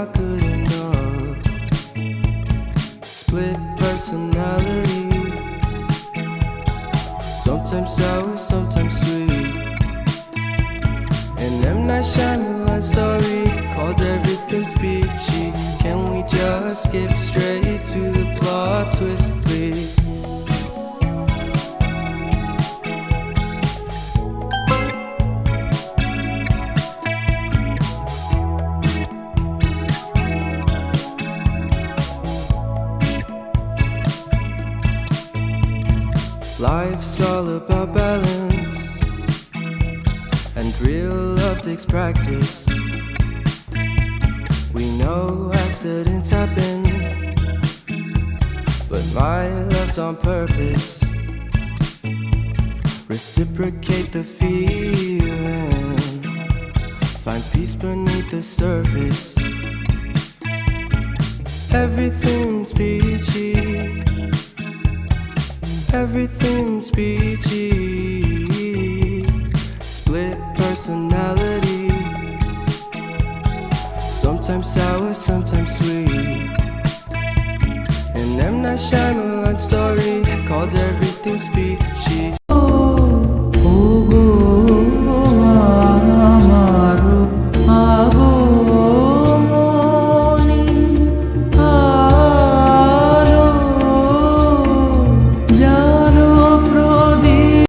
not good enough. Split personality, sometimes sour, sometimes sweet. An M. Night Shyamalan story called Everything's Peachy. Can we just skip straight to the plot twist, please? Life's all about balance, and real love takes practice. We know accidents happen, but my love's on purpose. Reciprocate the feeling, find peace beneath the surface. Everything's peachy, everything's peachy. Split personality, sometimes sour, sometimes sweet. An M. Night Shyamalan story called Everything's Peachy.